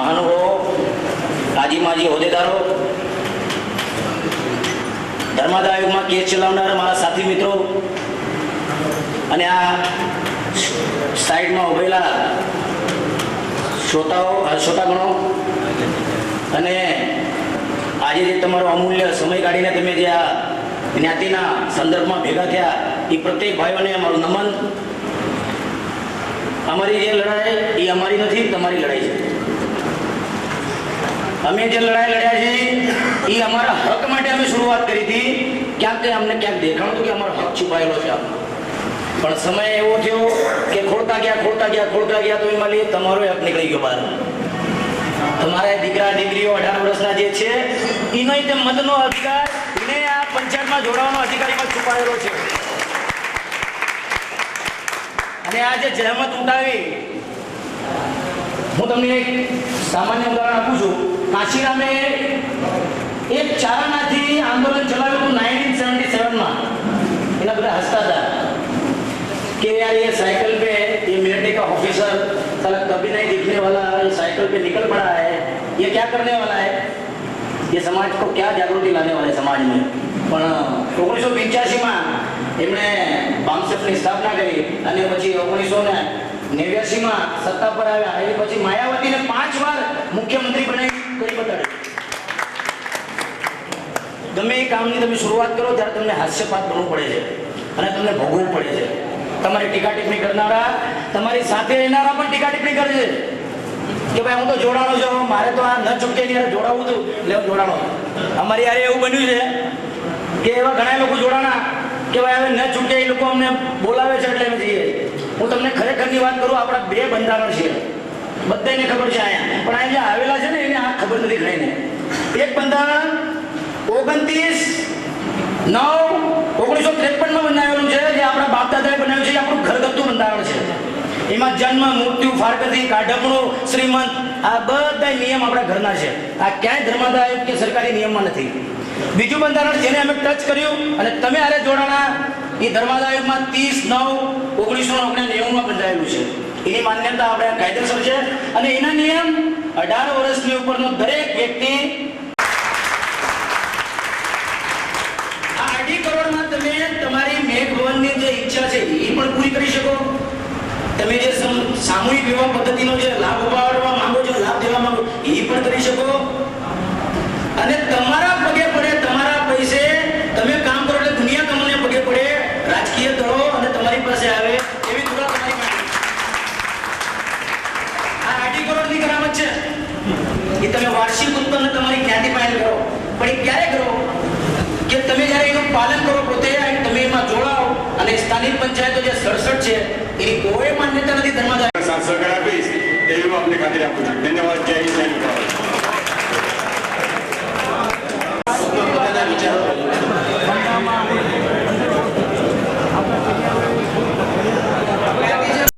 મહાનુભાવો, આજી માજી હોદ્દેદારો, ધર્માદા આયોગમાં કેસ ચલાવનાર મારા સાથી મિત્રો અને આ સાઈડમાં ઉભેલા શ્રોતાગણો અને આજે જે તમારો અમૂલ્ય સમય કાઢીને તમે જે આ જ્ઞાતિના સંદર્ભમાં ભેગા થયા એ પ્રત્યેક ભાઈઓને અમારું નમન. અમારી જે લડાઈ એ અમારી નથી, તમારી લડાઈ છે. અમે જે લડાઈ લડ્યા છે એ અમારા હક માટે અમે શરૂઆત કરી હતી. ક્યાંક અમને ક્યાંક દેખાણું હતું કે અમારો હક છુપાયેલો છે, પણ સમય એવો થયો કે ખોલતા ગયા તો એમાં લઈએ તમારો હક નીકળી ગયો બહાર. તમારા દીકરા દીકરીઓ 18 વર્ષના જે છે એનો તે મતનો અધિકાર, એને આ પંચાયતમાં જોડાવાનો અધિકાર એમાં છુપાયેલો છે. અને આ જે જહેમત ઉઠાવી, હું તમને એક સામાન્ય ઉદાહરણ આપું છું. કાશીરામે એક ચારાનાથી આંદોલન ચલાવ્યું હતું 1977 માં. એના બધા હસતા હતા कि यार ये साइकिल पे ये मिलिट्री का ऑफिसर साला कभी नहीं दिखने वाला, ये साइकिल पे निकल पड़ा है, ये क्या करने वाला है, ये समाज को क्या जागृति लाने वाला है समाज में. પણ 1985 માં એમણે બામસેફની સ્થાપના કરી અને પછી 1989 માં સત્તા પર આવ્યા. એ પછી માયાવતીને 5 વાર મુખ્યમંત્રી બનાવી કરી બતાડ્યું. ગમે એ કામની તમે શરૂઆત કરો ત્યારે તમને હાસ્યપાત બનવું પડે છે અને તમને ભોગવવું પડે છે. તમારી ટીકા ટિપ્પણી કરનારા, તમારી સાથે રહેનારા પણ ટીકા ટિપ્પણી કરે છે કે ભાઈ હું તો જોડાણો છું, મારે તો આ ન છૂટકે નહીં જોડાવું હતું એટલે હું જોડાણો. અમારી યારે એવું બન્યું છે કે એવા ઘણા લોકો જોડાણા કે ભાઈ હવે ન છૂટકે એ લોકો અમને બોલાવે છે એટલે અમે જઈએ. હું તમને ખરેખરની વાત કરું, આપણા 2 બંધારણ છે, બધાને ખબર છે અહીંયા, પણ અહીંયા જે આવેલા છે ને એને આ ખબર નથી ઘણીને. એક બંધારણ 29/9/1953 માં બનાવેલું છે, જે આપણા બાપ દાદાએ બનાવ્યું છે. આપણું ઘરગથ્થુ બંધારણ છે. એમાં જન્મ, મૃત્યુ, ફારકતી, કાઢમણું, શ્રીમંત, આ બધા નિયમ આપણા ઘરના છે. આ ક્યાંય ધર્માદા આયોગ કે સરકારી નિયમમાં નથી. બીજું બંધારણ જેને અમે ટચ કર્યું અને તમે આરે જોડાણા, એ ધર્માદા આયોગમાં 30/9/1990 માં બંધાયેલું છે. એની માન્યતા આપણે કાયદેસર છે અને એના નિયમ 18 વર્ષની ઉપરનો દરેક વ્યક્તિ 2.5 કરોડમાં તમે તમારી મેઘભવનની જે ઈચ્છા છે એ પણ પૂરી કરી શકો. તમે જે સામૂહિક વિવાહ પદ્ધતિનો જે લાભ ઉપાડવા માંગો છો, લાભ દેવા માંગો, એ પણ કરી શકો. અને તમારા પગે પડે, તમારા પૈસે તમે કામ કરો એટલે દુનિયા તમને પગે પડે. રાજકીય દળો અને તમારી પાસે આવે એવી દુઆ તમારી પાસે. આ 2.5 કરોડની કરામત છે એ તમે વાર્ષિક ઉત્પન્ન તમારી જ્ઞાતિ પાસે કરો. પણ એ ક્યારે કરો કે તમે જ્યારે એનું પાલન કરો, પોતે તમે એમાં જોડાઓ. અને સ્થાનિક પંચાયતો જે 67 છે એની કોઈ માન્યતા નથી ધર્માદા. સાથ સહકાર આપીશ એવી હું આપને ખાતરી આપું છું. ધન્યવાદ. જય હિન્દ, જય ભારત.